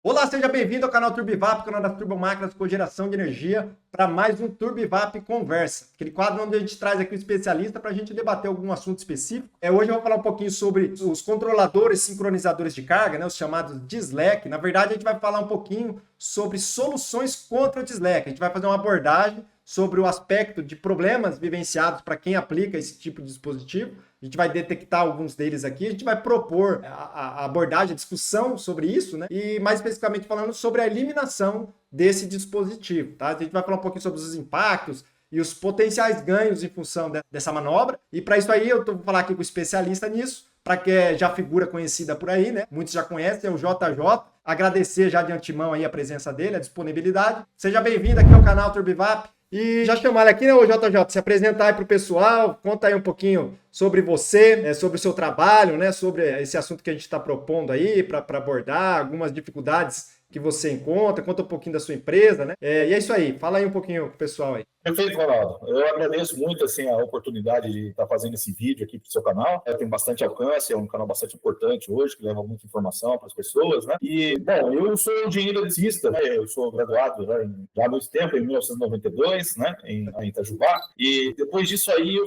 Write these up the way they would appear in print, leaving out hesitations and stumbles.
Olá, seja bem-vindo ao canal Turbivap, canal das turbomáquinas com geração de energia, para mais um Turbivap Conversa, aquele quadro onde a gente traz aqui um especialista para a gente debater algum assunto específico. Hoje eu vou falar um pouquinho sobre os controladores sincronizadores de carga, né, os chamados de slack. Na verdade, a gente vai falar um pouquinho sobre soluções contra o slack. A gente vai fazer uma abordagem sobre o aspecto de problemas vivenciados para quem aplica esse tipo de dispositivo. A gente vai detectar alguns deles aqui, a gente vai propor a abordagem, a discussão sobre isso, né? E mais especificamente falando sobre a eliminação desse dispositivo, tá? A gente vai falar um pouquinho sobre os impactos e os potenciais ganhos em função dessa manobra. E para isso aí eu vou falar aqui com o especialista nisso, para que já figura conhecida por aí, né? Muitos já conhecem, é o JJ. Agradecer já de antemão aí a presença dele, a disponibilidade. Seja bem-vindo aqui ao canal Turbivap. E já chamar ele aqui, né, o JJ, se apresentar aí para o pessoal, conta aí um pouquinho sobre você, sobre o seu trabalho, né, sobre esse assunto que a gente está propondo aí para abordar, algumas dificuldades que você encontra, conta um pouquinho da sua empresa, né? E é isso aí, fala aí um pouquinho pro pessoal aí. Perfeito, Ronaldo. Eu agradeço muito assim, a oportunidade de estar fazendo esse vídeo aqui para o seu canal. Tem bastante alcance, é um canal bastante importante hoje, que leva muita informação para as pessoas, né? E, bom, eu sou engenheiro eletricista, né? Eu sou graduado já há muito tempo, em 1992, né? Em Itajubá. E depois disso aí eu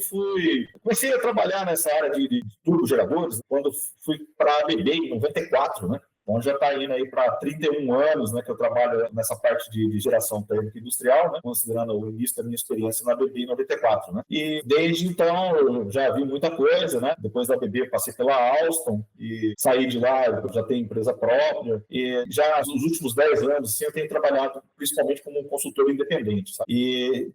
comecei a trabalhar nessa área de turbogeradores, quando fui para a ABB em 94, né? Então já está indo aí para 31 anos, né, que eu trabalho nessa parte de geração térmica industrial, né, considerando o início da minha experiência na ABB em 94, né. E desde então eu já vi muita coisa, né. Depois da ABB eu passei pela Alstom e saí de lá, eu já tenho empresa própria e já nos últimos 10 anos assim, eu tenho trabalhado principalmente como consultor independente, sabe?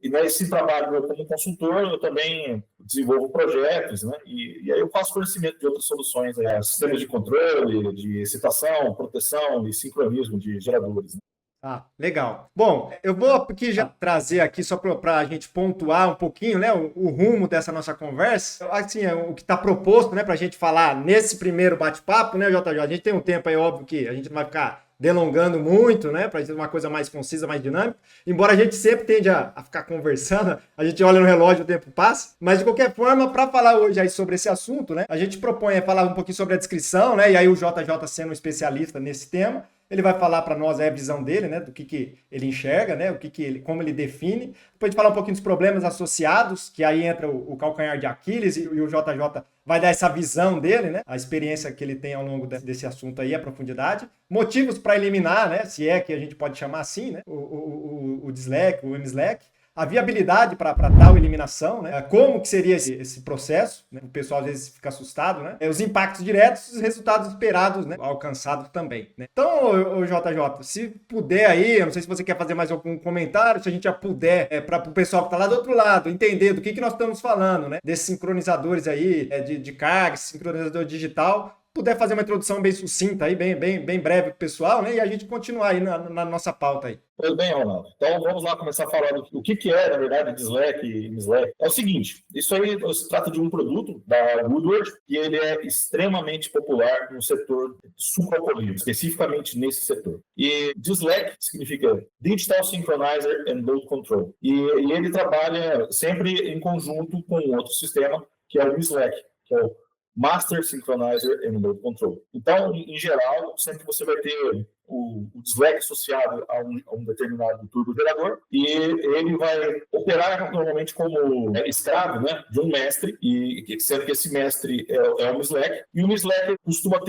E nesse trabalho como consultor eu também desenvolvo projetos, né, e aí eu faço conhecimento de outras soluções, sistemas de controle, de excitação, proteção e sincronismo de geradores. Ah, legal. Bom, eu vou aqui já trazer aqui só para a gente pontuar um pouquinho, né, o rumo dessa nossa conversa. Assim, o que está proposto, né, para a gente falar nesse primeiro bate-papo, né, JJ? A gente tem um tempo aí, óbvio que a gente não vai ficar delongando muito, né, para ser uma coisa mais concisa, mais dinâmica. Embora a gente sempre tende a ficar conversando, a gente olha no relógio, o tempo passa. Mas de qualquer forma, para falar hoje aí sobre esse assunto, né, a gente propõe falar um pouquinho sobre a descrição, né, e aí o JJ sendo um especialista nesse tema. Ele vai falar para nós a visão dele, né, do que ele enxerga, né, como ele define. Depois a gente falar um pouquinho dos problemas associados, que aí entra o calcanhar de Aquiles e o JJ vai dar essa visão dele, né, a experiência que ele tem ao longo desse assunto aí, a profundidade. Motivos para eliminar, né, se é que a gente pode chamar assim, né, o DSLAC, o MSLAC. A viabilidade para tal eliminação, né? Como que seria esse processo, né? O pessoal às vezes fica assustado, né? Os impactos diretos e os resultados esperados, né? Alcançados também, né? Então, o JJ, se puder aí, eu não sei se você quer fazer mais algum comentário, se a gente já puder, para o pessoal que está lá do outro lado, entender do que nós estamos falando, né? Desses sincronizadores aí, de carga, sincronizador digital, puder fazer uma introdução bem sucinta aí, bem breve pro pessoal, né? E a gente continuar aí na nossa pauta aí. Pois bem, Ronaldo. Então vamos lá começar a falar do que é, na verdade, DSLAC e MSLAC. É o seguinte, isso aí se trata de um produto da Woodward e ele é extremamente popular no setor sucroalcoolismo, especificamente nesse setor. E DSLAC significa Digital Synchronizer and Load Control. E ele trabalha sempre em conjunto com outro sistema, que é o MSLAC, que é o Master Synchronizer and Load Control. Então, em geral, sempre você vai ter o DSLAC associado a um determinado turbogerador e ele vai operar normalmente como escravo, né, de um mestre, e sendo que esse mestre é o MSLAC, e o MSLAC costuma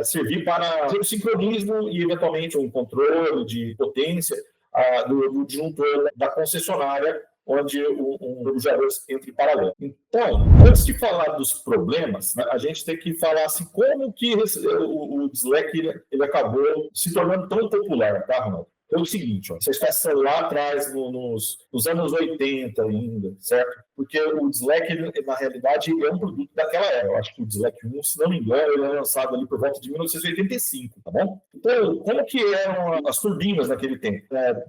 servir para o sincronismo e, eventualmente, um controle de potência do disjuntor da concessionária onde um gerador entra em paralelo. Então, antes de falar dos problemas, né, a gente tem que falar assim, como que o DSLAC ele acabou se tornando tão popular, tá, Ronaldo? Então é o seguinte, ó, vocês pensam lá atrás, nos anos 80 ainda, certo? Porque o DSLAC, na realidade, é um produto daquela era. Eu acho que o DSLAC 1, se não me engano, ele é lançado ali por volta de 1985, tá bom? Então, como que eram as turbinas naquele tempo?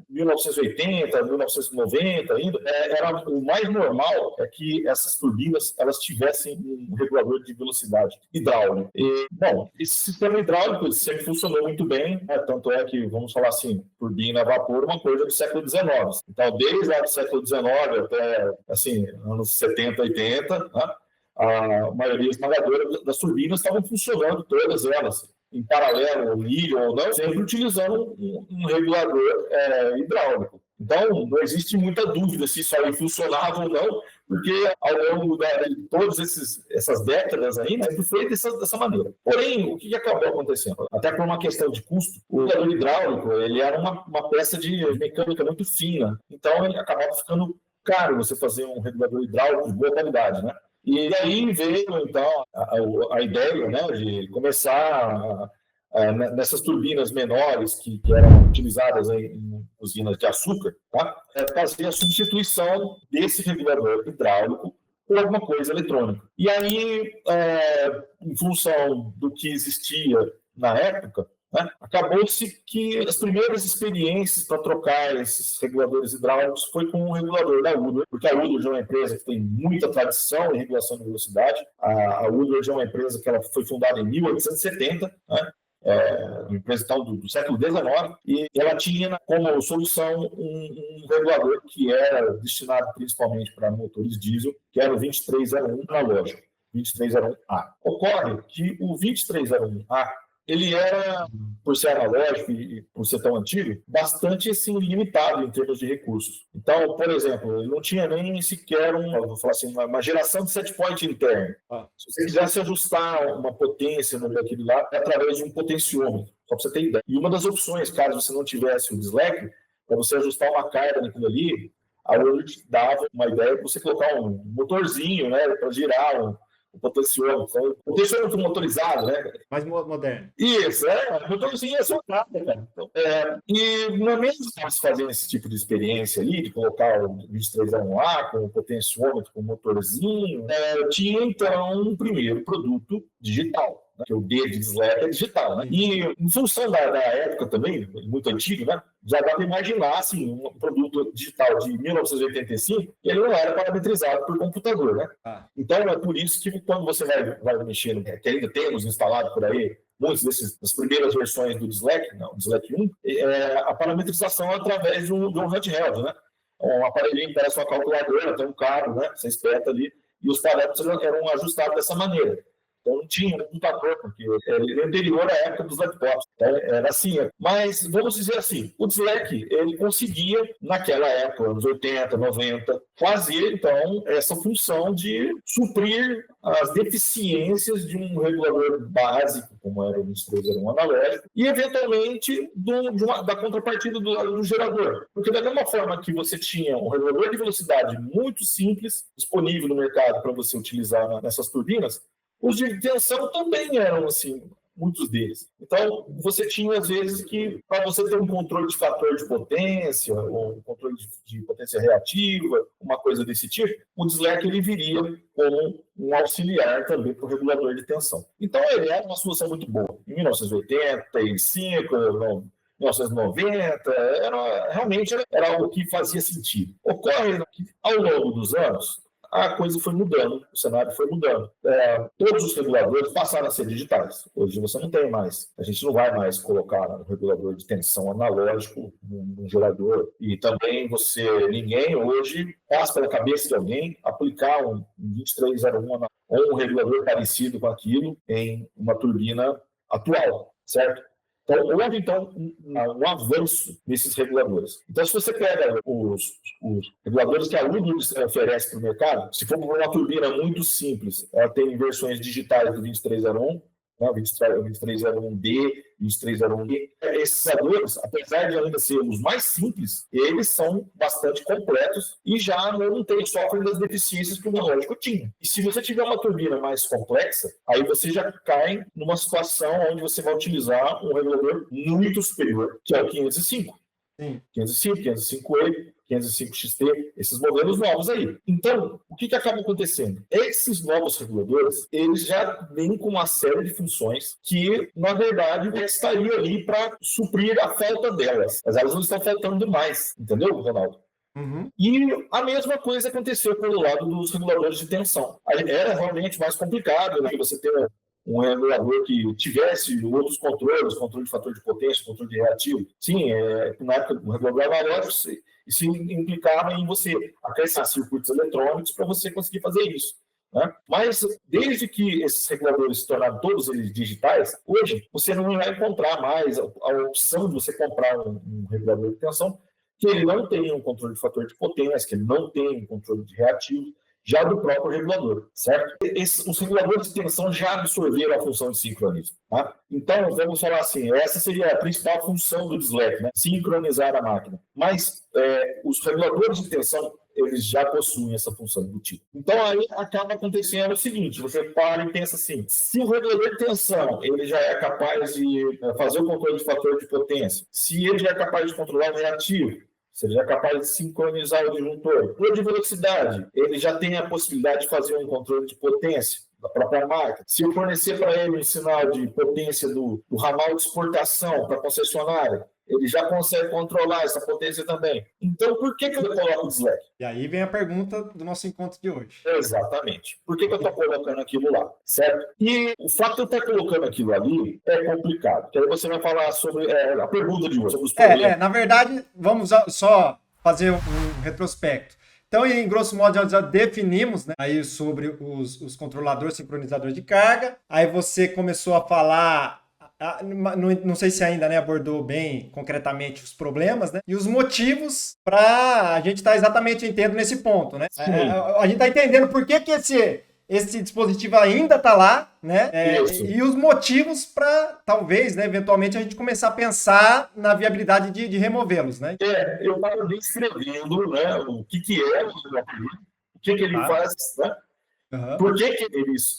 1980, 1990 ainda, era o mais normal é que essas turbinas elas tivessem um regulador de velocidade hidráulico. E, bom, esse sistema hidráulico sempre funcionou muito bem, né? Tanto é que, vamos falar assim, turbina a vapor uma coisa do século XIX. Então, desde lá do século XIX até, assim, anos 70, 80, né? A maioria esmagadora das turbinas estavam funcionando, todas elas, em paralelo, ou milho ou não, sempre utilizando um regulador hidráulico. Então, não existe muita dúvida se isso aí funcionava ou não, porque ao longo de todas essas décadas aí, sempre foi dessa maneira. Porém, o que acabou acontecendo? Até por uma questão de custo, o regulador hidráulico ele era uma peça de mecânica muito fina, então ele acabava ficando caro você fazer um regulador hidráulico de boa qualidade, né? E aí veio, então, a ideia, né, de começar nessas turbinas menores que eram utilizadas em usinas de açúcar, tá? Fazer a substituição desse regulador hidráulico por alguma coisa eletrônica. E aí, em função do que existia na época, né, acabou-se que as primeiras experiências para trocar esses reguladores hidráulicos foi com o regulador da Woodward, porque a Woodward é uma empresa que tem muita tradição em regulação de velocidade. A Woodward é uma empresa que ela foi fundada em 1870, né? Uma empresa tal do século XIX, e ela tinha como solução um regulador que era destinado principalmente para motores diesel, que era o 2301 analógico, 2301A. Ocorre que o 2301A ele era, por ser analógico e por ser tão antigo, bastante assim, limitado em termos de recursos. Então, por exemplo, ele não tinha nem sequer vou falar assim, uma geração de set point interno. Se você quisesse ajustar uma potência naquele lá, é através de um potenciômetro, só para você ter ideia. E uma das opções, caso você não tivesse o dislike, para você ajustar uma carga naquilo ali, a Woodward dava uma ideia de você colocar um motorzinho, né, para girar o potenciômetro. O potenciômetro motorizado, né? Mais moderno. Isso, motorzinho é só nada, cara. Então, e no mesmo estamos fazendo esse tipo de experiência ali, de colocar o 2301A com o potenciômetro, com o motorzinho, tinha então um primeiro produto digital, né? Que o D de dislike é digital, né? E em função da época também, muito antigo, né? Já dá para imaginar assim, um produto digital de 1985, e ele não era parametrizado por computador, né? Então é por isso que quando você vai mexendo, que ainda temos instalado por aí, muitas das primeiras versões do Dislike, não, o Dislike 1, a parametrização é através de um handheld, né? Um aparelhinho que parece uma calculadora, tem um cabo, né? Você espeta ali, e os parâmetros eram ajustados dessa maneira. Então não tinha computador, porque ele é anterior à época dos laptops. Então, era assim. Mas, vamos dizer assim, o Dislike, ele conseguia, naquela época, anos 80, 90, fazer, então, essa função de suprir as deficiências de um regulador básico, como era o 2301 analógico, e, eventualmente, da contrapartida do gerador. Porque, da mesma forma que você tinha um regulador de velocidade muito simples, disponível no mercado para você utilizar nessas turbinas, os de tensão também eram assim, muitos deles. Então, você tinha, às vezes, que para você ter um controle de fator de potência, ou um controle de potência reativa, uma coisa desse tipo, o Dislike ele viria como um auxiliar também para o regulador de tensão. Então, ele era uma solução muito boa. Em 1985, 1990, realmente era algo que fazia sentido. Ocorre que, ao longo dos anos, a coisa foi mudando, o cenário foi mudando. Todos os reguladores passaram a ser digitais. Hoje você não tem mais. A gente não vai mais colocar um regulador de tensão analógico num gerador. E também ninguém hoje passa pela cabeça de alguém aplicar um 2301 ou um regulador parecido com aquilo em uma turbina atual, certo? Então, houve, então, um avanço nesses reguladores. Então, se você pega os reguladores que a Woodward oferece para o mercado, se for uma turbina muito simples, ela tem versões digitais do 2301, né, 2301D, 2301E. Esses reguladores, apesar de ainda ser os mais simples, eles são bastante completos e já sofrem das deficiências que o analógico tinha. E se você tiver uma turbina mais complexa, aí você já cai numa situação onde você vai utilizar um regulador muito superior, que é o 505. Sim. 505, 505E, 505XT, esses modelos novos aí. Então, o que acaba acontecendo? Esses novos reguladores, eles já vêm com uma série de funções que, na verdade, estariam ali para suprir a falta delas. Mas elas não estão faltando mais, entendeu, Ronaldo? Uhum. E a mesma coisa aconteceu pelo lado dos reguladores de tensão. Era realmente mais complicado, né? Você ter um regulador que tivesse outros controles, controle de fator de potência, controle de reativo. Sim, na época do regulador analógico, isso implicava em você acrescentar circuitos eletrônicos para você conseguir fazer isso. né? Mas, desde que esses reguladores se tornaram todos eles digitais, hoje você não vai encontrar mais a opção de você comprar um regulador de tensão que ele não tenha um controle de fator de potência, que ele não tenha um controle de reativo, já do próprio regulador, certo? Os reguladores de tensão já absorveram a função de sincronismo, tá? Então, vamos falar assim, essa seria a principal função do DSLAC, né? Sincronizar a máquina. Mas os reguladores de tensão, eles já possuem essa função embutida. Então, aí acaba acontecendo o seguinte, você para e pensa assim, se o regulador de tensão, ele já é capaz de fazer o controle de fator de potência, se ele já é capaz de controlar o reativo, se ele já é capaz de sincronizar o disjuntor, o de velocidade, ele já tem a possibilidade de fazer um controle de potência da própria máquina. Se eu fornecer para ele um sinal de potência do ramal de exportação para a concessionária, ele já consegue controlar essa potência também. Então, por que eu coloco o DSLAC? E aí vem a pergunta do nosso encontro de hoje. Exatamente. Por que eu estou colocando aquilo lá? Certo? E o fato de eu estar colocando aquilo ali é complicado. Porque aí você vai falar sobre a pergunta de hoje, sobre os problemas. Na verdade, vamos só fazer um retrospecto. Então, em grosso modo, já definimos, né, aí sobre os controladores sincronizadores de carga. Aí você começou a falar... não sei se ainda, né, abordou bem concretamente os problemas, né, e os motivos para a gente estar exatamente entendendo nesse ponto, né? A gente está entendendo por que esse dispositivo ainda está lá, né? E os motivos para, talvez, né, eventualmente, a gente começar a pensar na viabilidade de removê-los, né? Eu estava descrevendo, né, o que é o que ele faz, né? Uhum. Por que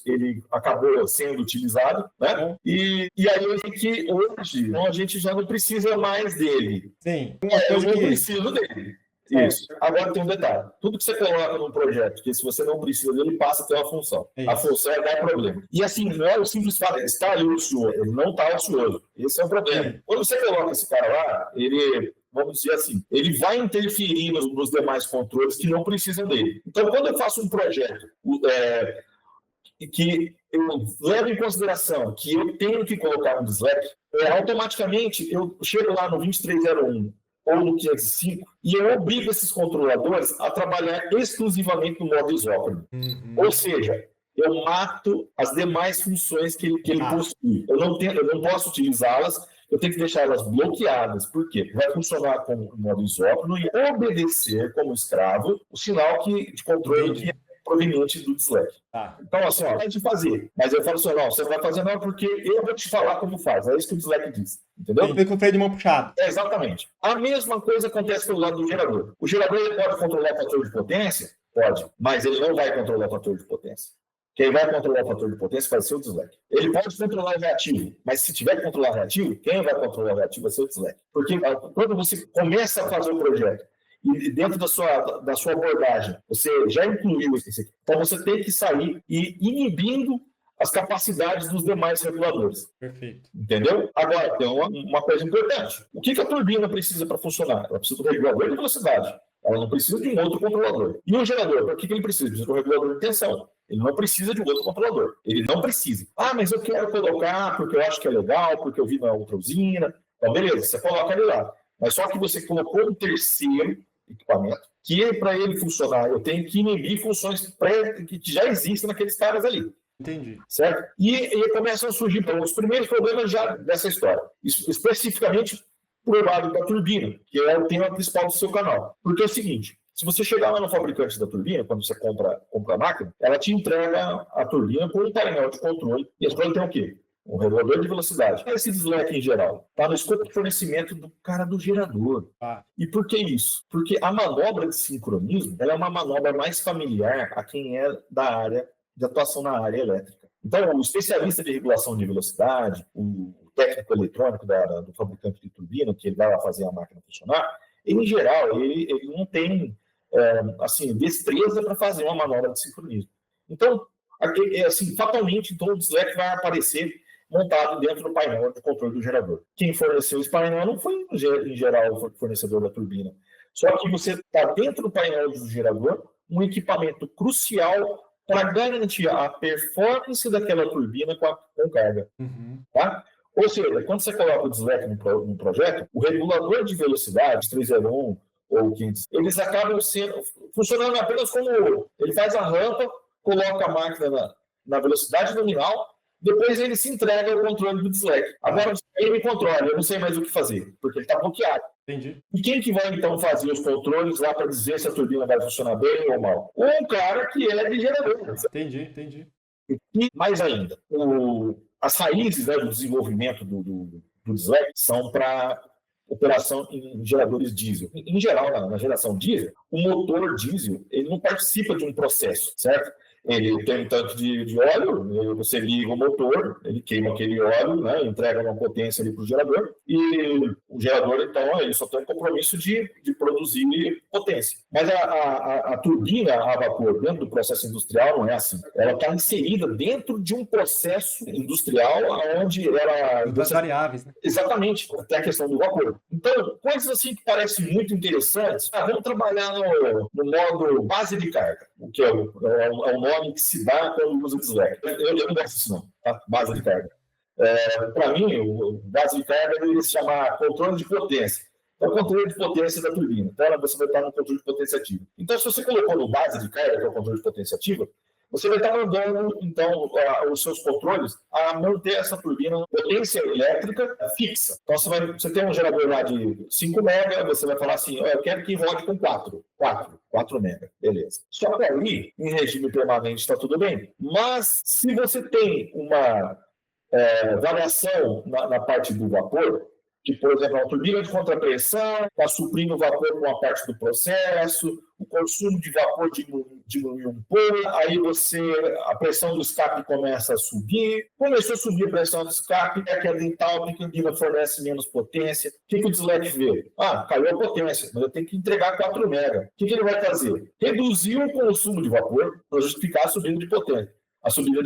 ele acabou sendo utilizado, né? E aí que hoje a gente já não precisa mais dele. Sim. Eu não preciso dele. Isso. Agora tem um detalhe. Tudo que você coloca num projeto, que se você não precisa dele, passa a ter uma função. Isso. A função é dar problema. E assim, não é o simples fato de estar ali ocioso. Ele não está ocioso. Esse é o problema. Sim. Quando você coloca esse cara lá, ele... Vamos dizer assim, ele vai interferir nos demais controles que não precisam dele. Então, quando eu faço um projeto que eu levo em consideração que eu tenho que colocar um DSLAC, automaticamente eu chego lá no 2301 ou no 505 e eu obrigo esses controladores a trabalhar exclusivamente no modo isócrono. Uhum. Ou seja, eu mato as demais funções que ele possui. Eu não posso utilizá-las. Eu tenho que deixar elas bloqueadas, porque vai funcionar como modo isócrono e obedecer como escravo o sinal de controle que é proveniente do DSLAC. Então, assim, pode fazer. Mas eu falo assim, não, você não vai fazer não, porque eu vou te falar como faz. É isso que o DSLAC diz. Entendeu? Ele fica com o freio de mão puxado. Exatamente. A mesma coisa acontece pelo lado do gerador. O gerador ele pode controlar o fator de potência? Pode. Mas ele não vai controlar o fator de potência. Quem vai controlar o fator de potência vai ser o DSLAC. Ele pode controlar o reativo, mas se tiver que controlar o reativo, quem vai controlar o reativo vai ser o DSLAC. Porque quando você começa a fazer o projeto e dentro da sua abordagem, você já incluiu isso aqui, então você tem que sair e inibindo as capacidades dos demais reguladores. Perfeito. Entendeu? Agora, tem uma coisa importante. O que a turbina precisa para funcionar? Ela precisa do regulador de velocidade. Ela não precisa de um outro controlador. E o gerador, para que ele precisa? Ele precisa de um regulador de tensão. Ele não precisa de um outro controlador. Ele não precisa. Mas eu quero colocar porque eu acho que é legal, porque eu vi na outra usina. Então, beleza, você coloca ele lá. Mas só que você colocou um terceiro equipamento, que para ele funcionar, eu tenho que inibir funções que já existem naqueles caras ali. Entendi. Certo? E começam a surgir os primeiros problemas já dessa história. Especificamente por lado da turbina, que é o tema principal do seu canal. Porque é o seguinte, se você chegar lá no fabricante da turbina, quando você compra a máquina, ela te entrega a turbina por um painel de controle. E a turbina tem o quê? Um regulador de velocidade. Esse DSLAC em geral está no escopo de fornecimento do cara do gerador. E por que isso? Porque a manobra de sincronismo ela é uma manobra mais familiar a quem é da área de atuação na área elétrica. Então, o especialista de regulação de velocidade, o técnico eletrônico do fabricante de turbina, que ele vai lá fazer a máquina funcionar, em geral, ele não tem destreza para fazer uma manobra de sincronismo. Então, fatalmente, então, o DSLAC vai aparecer montado dentro do painel de controle do gerador. Quem forneceu esse painel não foi, em geral, o fornecedor da turbina. Só que você está dentro do painel do gerador, um equipamento crucial para garantir a performance daquela turbina com carga. Uhum. Tá? Ou seja, quando você coloca o DSLAC no projeto, o regulador de velocidade, 301 ou 500, eles acabam funcionando apenas como ele faz a rampa, coloca a máquina na velocidade nominal, depois ele se entrega ao controle do dislike. Agora ele me controla, eu não sei mais o que fazer, porque ele está bloqueado. Entendi. E quem que vai, então, fazer os controles lá para dizer se a turbina vai funcionar bem ou mal? Um cara que é de gerador. Entendi. E mais ainda, as raízes, né, do desenvolvimento do dislike são para operação em geradores diesel. Em geral, na geração diesel, o motor diesel ele não participa de um processo, certo? Ele tem um tanque de óleo, você liga o motor, ele queima aquele óleo, né, entrega uma potência ali para o gerador, e o gerador, então, ele só tem o compromisso de produzir potência. Mas a turbina a vapor dentro do processo industrial não é assim. Ela está inserida dentro de um processo industrial onde ela... Duas variáveis, né? Exatamente, até a questão do vapor. Então, coisas assim que parecem muito interessantes, vamos trabalhar no modo base de carga, o que é o nome que se dá quando usa dislike. Eu não gosto disso não, tá? Base de carga. Para mim, o base de carga deveria se chamar controle de potência. É o controle de potência da turbina. Então, você vai estar no controle de potência ativa. Então, se você colocou no base de carga, que é o controle de potência ativa, você vai estar mandando, então, os seus controles a manter essa turbina potência elétrica fixa. Então, você tem um gerador lá de 5 MB, você vai falar assim, eu quero que rode com 4 MB, beleza. Só que ali, em regime permanente, está tudo bem. Mas, se você tem uma variação na parte do vapor, que, por exemplo, a turbina de contrapressão está suprindo o vapor com uma parte do processo, o consumo de vapor diminui um pouco, aí a pressão do escape começa a subir, começou a subir a pressão do escape, a queda entálpica, a turbina fornece menos potência. O que o dislike vê? Caiu a potência, mas eu tenho que entregar 4 MB. O que ele vai fazer? Reduzir o consumo de vapor para justificar a subida de potência. A subida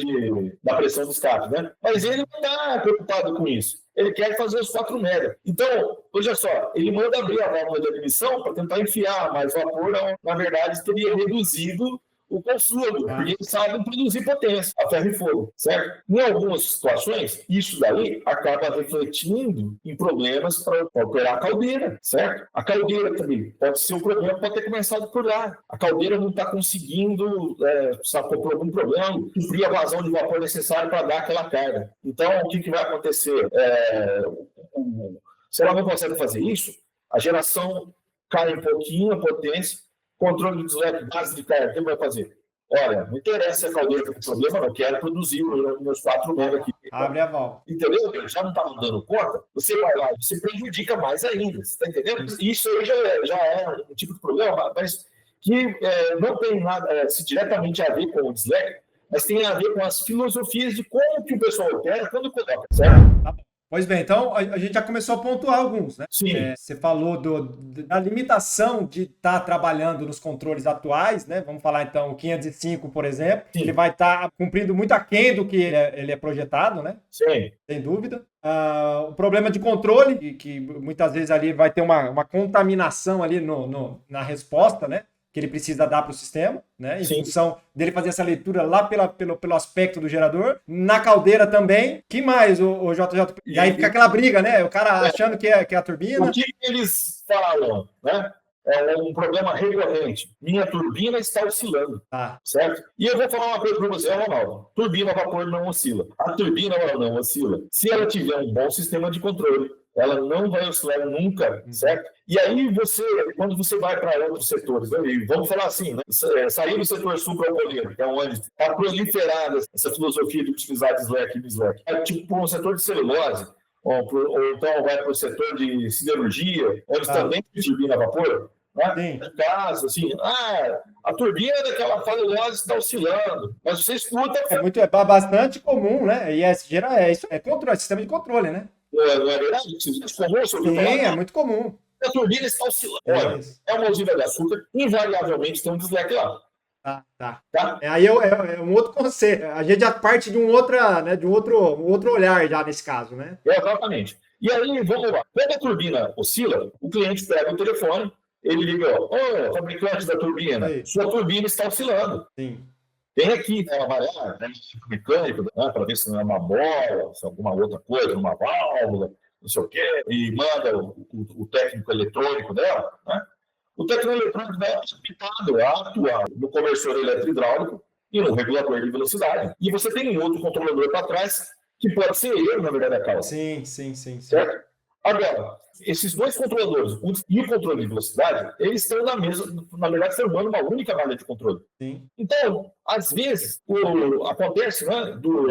da pressão do escape, né? Mas ele não está preocupado com isso. Ele quer fazer os 4 MB. Então, veja só, ele manda abrir a válvula de admissão para tentar enfiar mais vapor, na verdade, teria reduzido o consumo, porque eles sabem produzir potência, a ferro e fogo, certo? Em algumas situações, isso daí acaba refletindo em problemas para operar a caldeira, certo? A caldeira também pode ser um problema, pode ter começado por lá. A caldeira não está conseguindo, por algum problema, suprir a vazão de vapor necessária para dar aquela carga. Então, o que vai acontecer? Se ela não consegue fazer isso, a geração cai um pouquinho a potência, controle de dislike, base de carga, o que vai fazer? Olha, não interessa a caldeira tem problema, não quero produzir meus 4 MB aqui. Abre a válvula. Entendeu? Já não estava dando conta, você vai lá, você prejudica mais ainda. Você está entendendo? Isso aí já é um tipo de problema, mas que não tem nada diretamente a ver com o dislike, mas tem a ver com as filosofias de como que o pessoal opera quando coloca, certo? Tá bom. Pois bem, então a gente já começou a pontuar alguns, né? Sim. Você falou da limitação de estar trabalhando nos controles atuais, né? Vamos falar então o 505, por exemplo. Sim. Ele vai estar cumprindo muito aquém do que ele é projetado, né? Sim. Sem dúvida. O problema de controle, que muitas vezes ali vai ter uma contaminação ali na resposta, né? Que ele precisa dar para o sistema, né? Em função dele fazer essa leitura lá pelo aspecto do gerador. Na caldeira também. Que mais, o JJ? E aí fica aquela briga, né? O cara achando que é a turbina. O que eles falam, né? É um problema recorrente. Minha turbina está oscilando, certo? E eu vou falar uma coisa para você, Ronaldo. Turbina a vapor não oscila. A turbina ela não oscila. Se ela tiver um bom sistema de controle, ela não vai oscilar nunca, certo? E aí quando você vai para outros setores, vamos falar assim, né? Sair do setor suprapoleiro, que é onde está proliferada essa filosofia de utilizar dislike e bislike. É tipo um setor de celulose, ou então vai para o setor de siderurgia, onde também tem turbina a vapor, né? No caso, assim, a turbina daquela celulose está oscilando, mas você escuta... É bastante comum, né? E isso é controle, sistema de controle, né? Não é verdade? Sim, é muito comum. A turbina está oscilando. Olha, é uma usina de açúcar, invariavelmente tem um dislike lá. Tá. Aí é um outro conceito. A gente já parte de um outro olhar já nesse caso, né? Exatamente. E aí, vamos lá. Quando a turbina oscila, o cliente pega o telefone, ele liga, fabricante da turbina, sua turbina está oscilando. Sim. Tem aqui, avaliar, mecânico, para ver se não é uma bola, se é alguma outra coisa, uma válvula, não sei o quê, e manda o técnico eletrônico dela, né? O técnico eletrônico dela é habilitado a atuar no conversor eletro-hidráulico, e no regulador de velocidade. E você tem um outro controlador para trás, que pode ser ele, na verdade, a causa. Sim. Certo? Agora, esses dois controladores e o controle de velocidade, eles estão na verdade, formando uma única malha de controle. Sim. Então, às vezes, acontece, né, do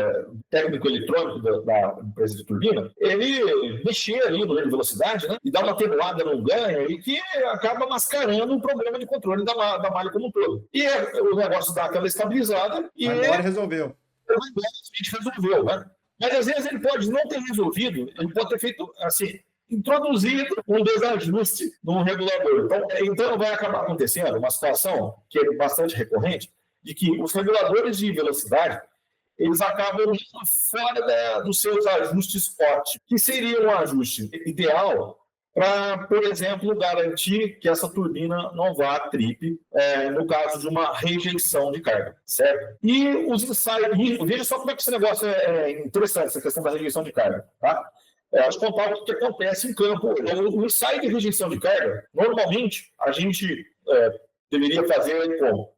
técnico eletrônico da empresa de turbina, ele mexer ali no de velocidade, né, e dar uma atenuada no ganho, e que acaba mascarando o problema de controle da malha como um todo. E o negócio dá aquela estabilizada e agora resolveu. Resolveu, né? Mas às vezes ele pode não ter resolvido, ele pode ter feito assim, introduzido um desajuste no regulador. Então vai acabar acontecendo uma situação que é bastante recorrente, de que os reguladores de velocidade eles acabam indo fora dos seus ajustes ótimos, que seria um ajuste ideal para, por exemplo, garantir que essa turbina não vá a trip no caso de uma rejeição de carga, certo? E os ensaios, veja só como é que esse negócio é interessante, essa questão da rejeição de carga, tá? Acho que contar o que acontece em campo. O ensaio de rejeição de carga, normalmente, a gente deveria fazer como?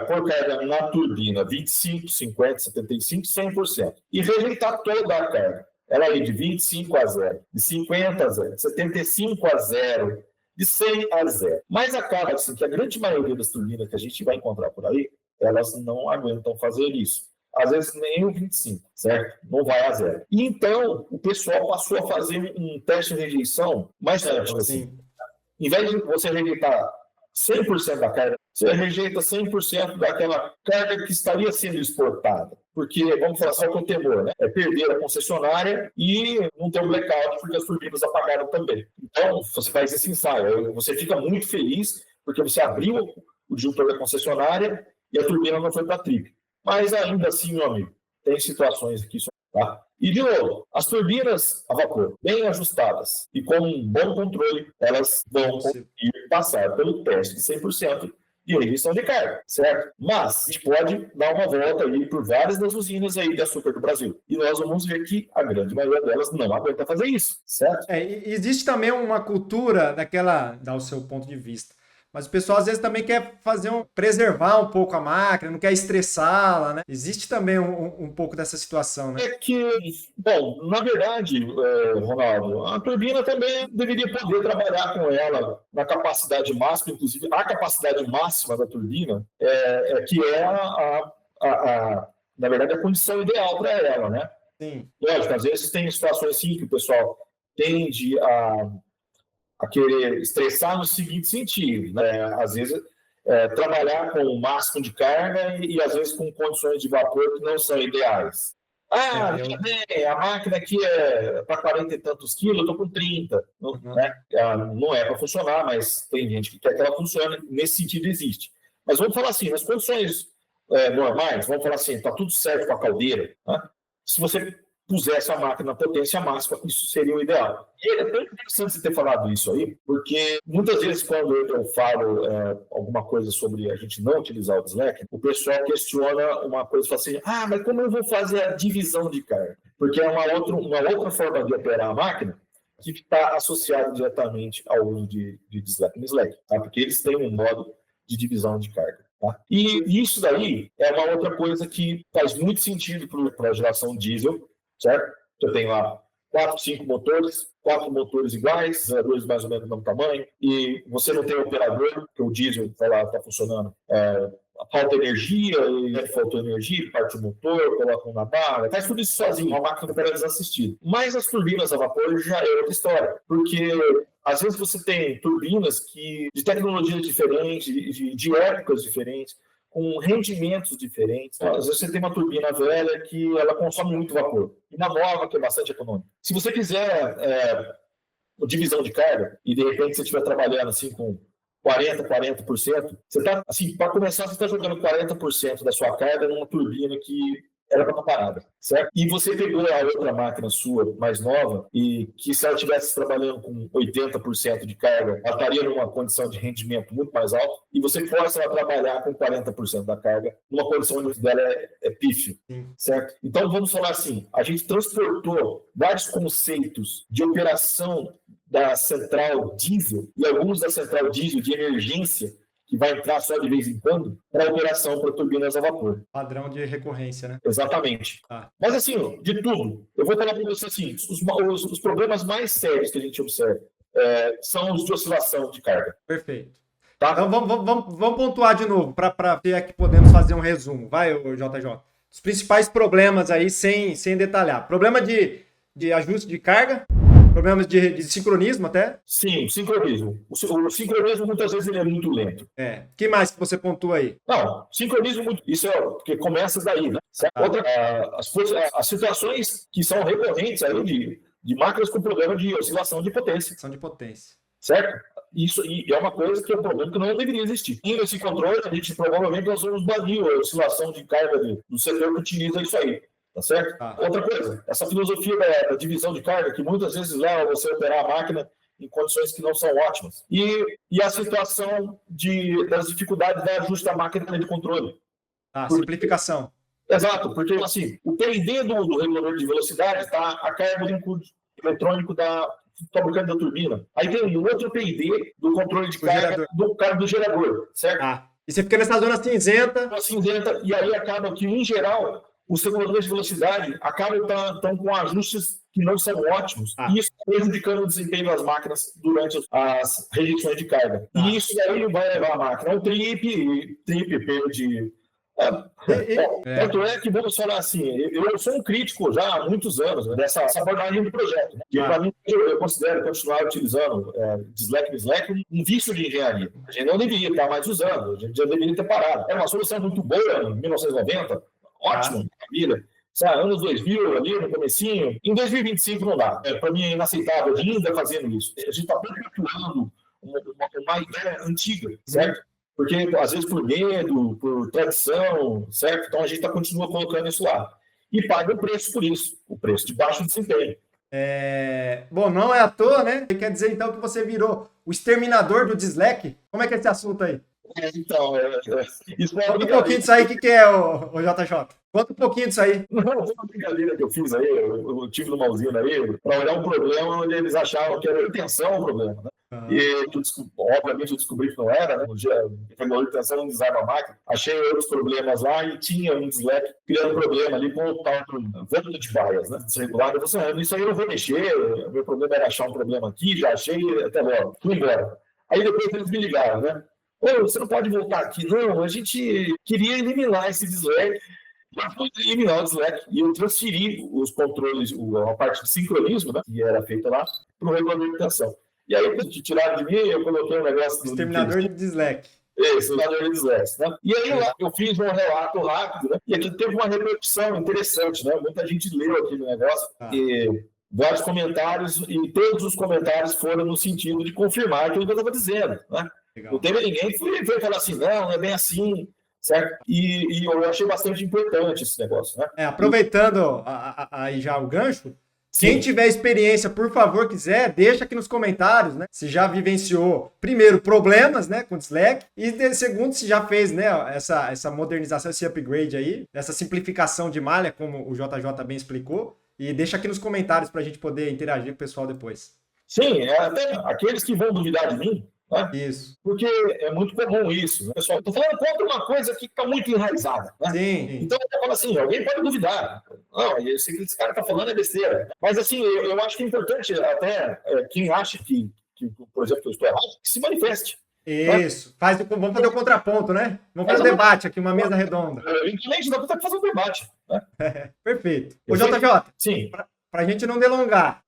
Por carga na turbina 25, 50, 75, 100%. E rejeitar toda a carga. Ela aí de 25 a 0, de 50 a 0, de 75 a 0, de 100 a 0. Mas acaba assim, que a grande maioria das turbinas que a gente vai encontrar por aí, elas não aguentam fazer isso. Às vezes nem o 25, certo? Não vai a 0. E então, o pessoal passou a fazer um teste de rejeição mais antes. Assim. Em vez de você rejeitar 100% da carga, você rejeita 100% daquela carga que estaria sendo exportada. Porque, vamos falar só com o temor, né? É perder a concessionária e não ter um blackout porque as turbinas apagaram também. Então, você faz esse ensaio. Você fica muito feliz porque você abriu o disjuntor da concessionária e a turbina não foi para a trip. Mas ainda assim, meu amigo, tem situações aqui, tá? E, de novo, as turbinas a vapor, bem ajustadas e com um bom controle, elas vão conseguir passar pelo teste de 100% de rejeição de carga, certo? Mas a gente pode dar uma volta aí por várias das usinas aí de açúcar do Brasil. E nós vamos ver que a grande maioria delas não aguenta fazer isso, certo? Existe também uma cultura daquela, dá o seu ponto de vista, mas o pessoal às vezes também quer preservar um pouco a máquina, não quer estressá-la, né? Existe também um pouco dessa situação, né? É que, bom, na verdade, Ronaldo, a turbina também deveria poder trabalhar com ela na capacidade máxima, inclusive a capacidade máxima da turbina, que é na verdade, a condição ideal para ela, né? Sim. Lógico, às vezes tem situações assim que o pessoal tende a querer estressar no seguinte sentido, né? Às vezes trabalhar com o máximo de carga e às vezes com condições de vapor que não são ideais. A máquina aqui é para 40 e tantos quilos, eu estou com 30. Né? Não é para funcionar, mas tem gente que quer que ela funcione, nesse sentido existe. Mas vamos falar assim, nas condições normais, vamos falar assim, está tudo certo com a caldeira, né? Se você pusesse a máquina na potência máxima, isso seria o ideal. E é tão interessante você ter falado isso aí, porque muitas vezes quando eu falo alguma coisa sobre a gente não utilizar o dislike, o pessoal questiona uma coisa e fala assim, mas como eu vou fazer a divisão de carga? Porque é uma outra forma de operar a máquina que está associada diretamente ao uso de dislike e mislack, tá? Porque eles têm um modo de divisão de carga. Tá? E isso daí é uma outra coisa que faz muito sentido para a geração diesel, certo? Você tem lá 4 motores iguais, dois mais ou menos do mesmo tamanho, e você não tem operador, porque o diesel está funcionando, falta energia, e faltou energia, parte o motor, coloca na barra, faz tudo isso sozinho, uma máquina opera desassistida. Mas as turbinas a vapor já é outra história, porque às vezes você tem turbinas de tecnologias diferentes, de épocas diferentes, com rendimentos diferentes. Às vezes você tem uma turbina velha que ela consome muito vapor, e uma nova que é bastante econômica. Se você quiser divisão de carga, e de repente você estiver trabalhando assim com 40%, você está, assim, para começar, você está jogando 40% da sua carga numa turbina que era para estar parada, certo? E você pegou a outra máquina sua, mais nova, e que se ela estivesse trabalhando com 80% de carga, ela estaria numa condição de rendimento muito mais alto, e você força ela a trabalhar com 40% da carga, numa condição onde dela é pífio, certo? Então, vamos falar assim, a gente transportou vários conceitos de operação da central diesel, e alguns da central diesel de emergência, que vai entrar só de vez em quando para operação para turbinas a vapor. Padrão de recorrência, né? Exatamente. Mas assim, de tudo, eu vou falar para você assim, os problemas mais sérios que a gente observa são os de oscilação de carga. Perfeito. Tá? Então vamos pontuar de novo, para ter aqui podemos fazer um resumo. Vai, JJ. Os principais problemas aí, sem detalhar. Problema de ajuste de carga, problemas de sincronismo até. Sim, sincronismo. O sincronismo muitas vezes ele é muito lento. O que mais que você pontua aí? Não, sincronismo, isso porque começa daí, né? As situações que são recorrentes aí de máquinas com problema de oscilação de potência. Certo? Isso é uma coisa que é um problema que não deveria existir. E nesse controle, a gente provavelmente nós vamos banir a oscilação de carga do setor que utiliza isso aí. Tá certo? Outra coisa, essa filosofia da divisão de carga, que muitas vezes leva você a operar a máquina em condições que não são ótimas. E a situação das dificuldades de ajuste da máquina de controle. Simplificação. Exato, porque assim, o PID do regulador de velocidade está a carga do input eletrônico da fabricante da turbina. Aí tem o outro PID do controle de carga do gerador, certo? E você fica nessa zona cinzenta. E aí acaba que, em geral, os reguladores de velocidade acabam estão com ajustes que não são ótimos. E isso está prejudicando o desempenho das máquinas durante as rejeições de carga. E isso aí vai levar a máquina a um trip de... Tanto é que, vamos falar assim, eu sou um crítico já há muitos anos dessa abordagem do projeto. Né? Que, para mim, eu considero continuar utilizando Slack um vício de engenharia. A gente não deveria estar mais usando, a gente já deveria ter parado. Era uma solução muito boa em 1990, ótimo, maravilha. Anos 2000, ali no comecinho. Em 2025 não dá. Para mim é inaceitável ainda fazendo isso. A gente está perpetuando uma ideia antiga, certo? Porque, às vezes, por medo, por tradição, certo? Então, a gente continua colocando isso lá. E paga o preço por isso, o preço de baixo desempenho. Bom, não é à toa, né? Quer dizer, então, que você virou o exterminador do Slack? Como é que é esse assunto aí? Então, isso Conta um pouquinho disso aí, o que é o JJ? Conta um pouquinho disso aí. Não, foi uma brincadeira que eu fiz aí, eu tive numa usina aí, para olhar um problema onde eles achavam que era a intenção o problema, né? E, obviamente, eu descobri que não era, né? O regulador de tensão não desarma a máquina. Achei outros problemas lá e tinha um Slack criando problema ali com o tal vândalo de bias, né? Desregulado. Eu falei assim, isso aí eu vou mexer, o meu problema era achar um problema aqui, já achei, até logo, fui embora. Aí depois eles me ligaram, né? Você não pode voltar aqui, não, a gente queria eliminar esse Slack. Eu fui eliminar o Slack e eu transferi os controles, a parte de sincronismo, né, que era feita lá, para o regulador de tensão. E aí, tiraram de mim, eu coloquei um negócio... Exterminador de Slack. Exterminador de Slack, né? E aí lá, eu fiz um relato rápido, né? E aqui teve uma repercussão interessante, né? Muita gente leu aquele negócio, e vários comentários, e todos os comentários foram no sentido de confirmar aquilo que eu estava dizendo, né? Legal. Não teve ninguém que foi falar assim, não é bem assim... Certo? E eu achei bastante importante esse negócio, né? Aproveitando aí já o gancho, quem tiver experiência, por favor, quiser, deixa aqui nos comentários, né? Se já vivenciou, primeiro, problemas, né, com o Slack, e segundo, se já fez, né, essa modernização, esse upgrade aí, essa simplificação de malha, como o JJ bem explicou, e deixa aqui nos comentários para a gente poder interagir com o pessoal depois. Sim, até aqueles que vão duvidar de mim, né? Isso. Porque é muito comum isso, né, pessoal? Estou falando contra uma coisa que está muito enraizada. Né? Sim. Então, eu falo assim, alguém pode duvidar. Não, esse cara está falando é besteira. Mas, assim, eu acho que é importante até quem acha que, por exemplo, que eu estou errado, que se manifeste. Isso. Né? Vamos fazer o contraponto, né? Vamos fazer um debate aqui, uma mesa redonda. Evidentemente, dá para fazer um debate. Né? Perfeito. Ô, JJ. Sim. Para a gente não delongar,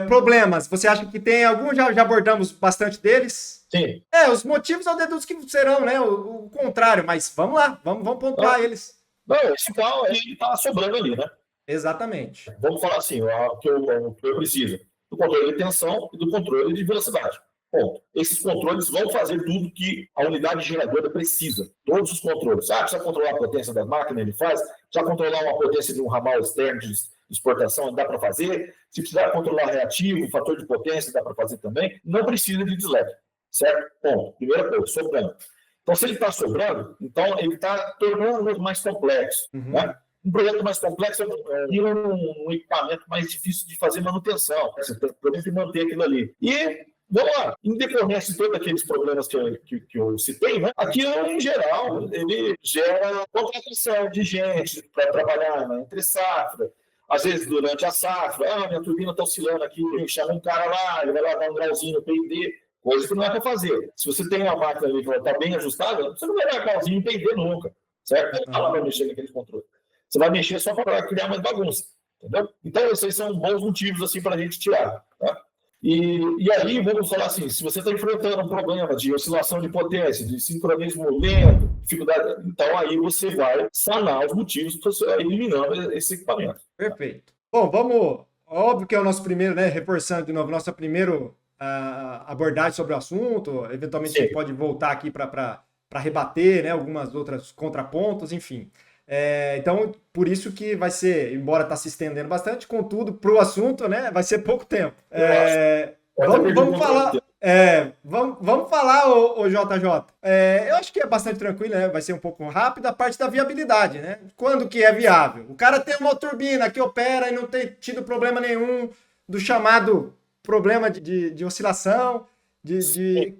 problemas, você acha que tem algum? Já abordamos bastante deles? Sim. Os motivos eu deduzo que serão, né? O contrário, mas vamos lá, vamos pontuar eles. Não, esse carro ele está sobrando ali, né? Exatamente. Vamos falar assim, o que eu preciso do controle de tensão e do controle de velocidade. Bom, esses controles vão fazer tudo que a unidade geradora precisa. Todos os controles. Precisa controlar a potência da máquina, ele faz. Precisa controlar uma potência de um ramal externo de exportação, dá para fazer. Se precisar controlar reativo, fator de potência, dá para fazer também. Não precisa de Slack, certo? Bom, primeira coisa, sobrando. Então, se ele está sobrando, então ele está tornando mais complexo. Né? Um projeto mais complexo é um equipamento mais difícil de fazer manutenção. Você tem que manter aquilo ali. E vamos lá, em decorrência de todos aqueles problemas que eu citei, né? Aquilo, em geral, ele gera contratação de gente para trabalhar na entre safra. Às vezes, durante a safra, minha turbina está oscilando aqui, chama um cara lá, ele vai lá dar um grauzinho no P&D, coisa que não é para fazer. Se você tem uma máquina ali que está bem ajustada, você não vai dar grauzinho em P&D nunca, certo? Não vai mexer naquele controle. Você vai mexer só para criar mais bagunça, entendeu? Então, esses são bons motivos assim, para a gente tirar, tá? E aí, vamos falar assim, se você está enfrentando um problema de oscilação de potência, de sincronismo lento, dificuldade, então aí você vai sanar os motivos para você eliminando esse equipamento. Perfeito. Bom, vamos... Óbvio que é o nosso primeiro, né? Reforçando de novo, nossa primeira abordagem sobre o assunto. Eventualmente Sim. a gente pode voltar aqui para rebater, né? Algumas outras contrapontos, enfim. Então, por isso que vai ser, embora está se estendendo bastante, contudo, para o assunto, né? Vai ser pouco tempo. Vamos falar... vamos falar, o JJ. Eu acho que é bastante tranquilo, né? Vai ser um pouco rápido a parte da viabilidade, né? Quando que é viável? O cara tem uma turbina que opera e não tem tido problema nenhum do chamado problema de oscilação,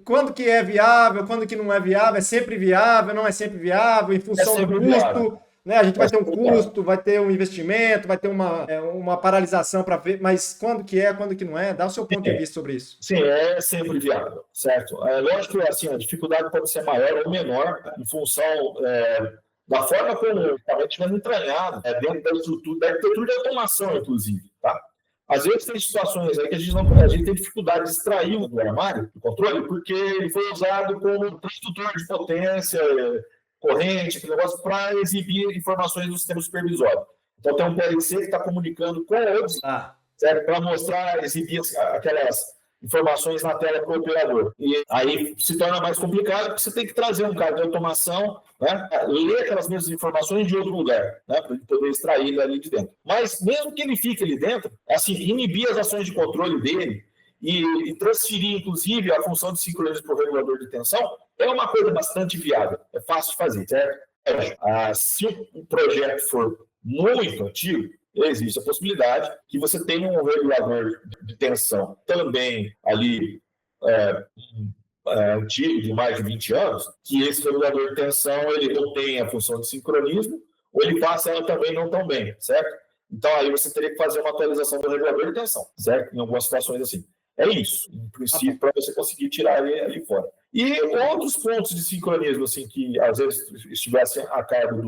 quando que é viável, quando que não é viável, é sempre viável, não é sempre viável, em função do custo. Viável. Né? A gente vai ter um custo, vai ter um investimento, vai ter uma paralisação para ver, mas quando que é, quando que não é? Dá o seu ponto de vista sobre isso. Sim, é sempre viável, certo? Lógico que assim, a dificuldade pode ser maior ou menor em função da forma como o equipamento estiver entranhado dentro da estrutura de automação, inclusive, tá? Às vezes tem situações aí que a gente tem dificuldade de extrair do armário, do controle, porque ele foi usado como transdutor de potência, corrente, aquele negócio, para exibir informações do sistema supervisório. Então, tem um PLC que está comunicando com outros, para mostrar, exibir aquelas informações na tela para o operador. E aí se torna mais complicado, porque você tem que trazer um cara de automação, né, ler aquelas mesmas informações de outro lugar, né, para ele poder extrair ele ali de dentro. Mas, mesmo que ele fique ali dentro, assim, inibir as ações de controle dele e transferir, inclusive, a função de sincronismo para o regulador de tensão, é uma coisa bastante viável, é fácil de fazer, certo? Se o projeto for muito antigo, existe a possibilidade que você tenha um regulador de tensão também ali antigo, de mais de 20 anos, que esse regulador de tensão ele não tem a função de sincronismo, ou ele passa ela também não tão bem, certo? Então aí você teria que fazer uma atualização do regulador de tensão, certo? Em algumas situações assim. É isso, em princípio, para você conseguir tirar ele ali fora. E outros pontos de sincronismo, assim, que às vezes estivessem a cargo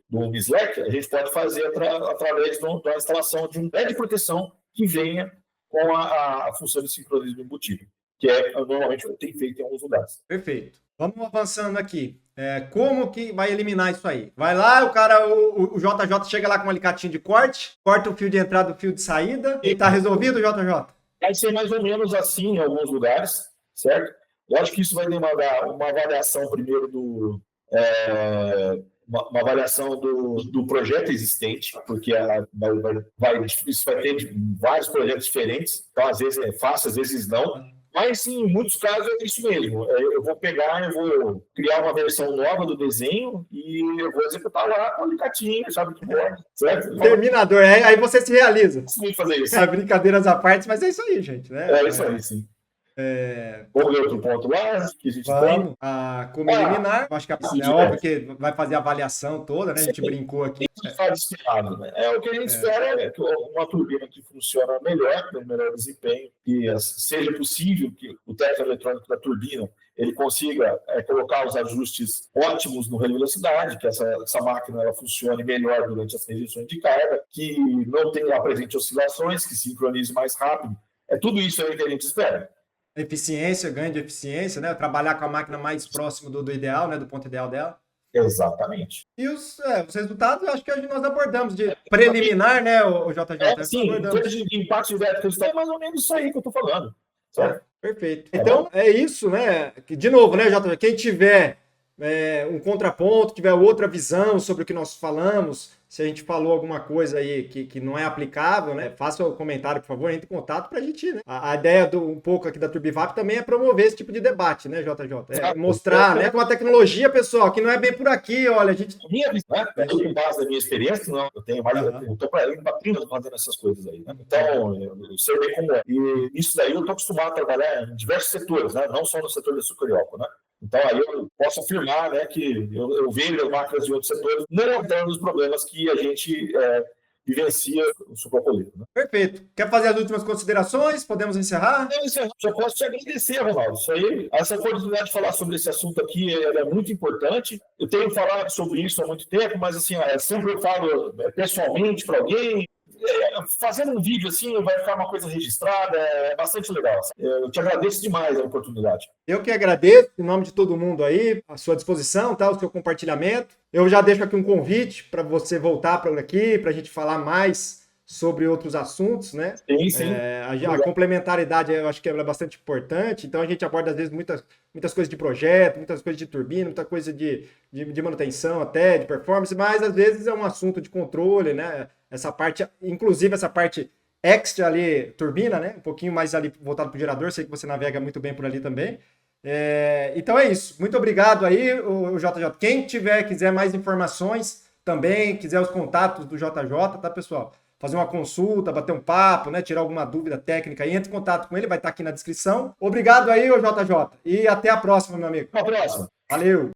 do MISLEC, a gente pode fazer através da instalação de um pé de proteção que venha com a função de sincronismo embutido, que normalmente tem feito em alguns lugares. Perfeito. Vamos avançando aqui. Como que vai eliminar isso aí? Vai lá, o JJ chega lá com um alicatinho de corte, corta o fio de entrada do fio de saída e está resolvido, JJ? Vai ser mais ou menos assim em alguns lugares, certo? Eu acho que isso vai demandar uma avaliação primeiro uma avaliação do projeto existente, porque isso vai ter vários projetos diferentes, então às vezes é fácil, às vezes não. Mas, em muitos casos, é isso mesmo. Eu vou criar uma versão nova do desenho e eu vou executar lá com o alicatinho, sabe que bom, certo? Terminador, aí você se realiza. Sim, fazer isso. Brincadeiras à parte, mas é isso aí, gente. Né? É isso aí, sim. Vamos ver outro ponto lá que a gente tem. Como eliminar. Acho que é óbvio que vai fazer a avaliação toda, né? A gente brincou aqui. Faz esperado, né? O que a gente espera é que uma turbina que funciona melhor, com melhor desempenho, que seja possível que o técnico eletrônico da turbina ele consiga colocar os ajustes ótimos no relé de velocidade, que essa máquina ela funcione melhor durante as rejeições de carga, que não tenha presente oscilações, que sincronize mais rápido. É tudo isso aí que a gente espera. Eficiência, ganho de eficiência, né? Trabalhar com a máquina mais próximo do ideal, né? Do ponto ideal dela. Exatamente. E os resultados, eu acho que hoje nós abordamos de preliminar, né, o JJ? Sim, em termos de impacto direto que é mais ou menos isso aí que eu estou falando. Certo? Perfeito. Então, é isso, né? De novo, né, JJ? Quem tiver um contraponto, tiver outra visão sobre o que nós falamos, se a gente falou alguma coisa aí que não é aplicável, né? Faça o comentário, por favor, entre em contato pra gente, né? A ideia um pouco aqui da Turbivap também é promover esse tipo de debate, né, JJ? É mostrar, né, com a tecnologia, pessoal, que não é bem por aqui, olha, a gente... Minha visão, né? Com base na minha experiência, não, eu tenho mais, eu tô para 30 anos fazendo essas coisas aí, né? Então, eu sei bem como é. E isso daí eu tô acostumado a trabalhar em diversos setores, né? Não só no setor da sucuriópolis, né? Então, aí eu posso afirmar, né, que eu vejo as máquinas de outros setores não dando os problemas que a gente vivencia o sucrocolito. Né? Perfeito. Quer fazer as últimas considerações? Podemos encerrar? Só posso te agradecer, Ronaldo. Isso aí, essa oportunidade de falar sobre esse assunto aqui é muito importante. Eu tenho falado sobre isso há muito tempo, mas assim, sempre eu falo pessoalmente para alguém. Fazendo um vídeo assim vai ficar uma coisa registrada, é bastante legal. Eu te agradeço demais a oportunidade. Eu que agradeço, em nome de todo mundo aí, à sua disposição, tá? O seu compartilhamento. Eu já deixo aqui um convite para você voltar para aqui, para a gente falar mais sobre outros assuntos, né? Sim. A complementaridade eu acho que é bastante importante, então a gente aborda às vezes muitas coisas de projeto, muitas coisas de turbina, muita coisa de manutenção até, de performance, mas às vezes é um assunto de controle, né? Essa parte, inclusive essa parte extra ali, turbina, né? Um pouquinho mais ali voltado para o gerador, sei que você navega muito bem por ali também. Então é isso. Muito obrigado aí, o JJ. Quem quiser mais informações também, quiser os contatos do JJ, tá, pessoal? Fazer uma consulta, bater um papo, né? Tirar alguma dúvida técnica aí, entre em contato com ele, vai estar aqui na descrição. Obrigado aí, o JJ. E até a próxima, meu amigo. Até a próxima. Valeu!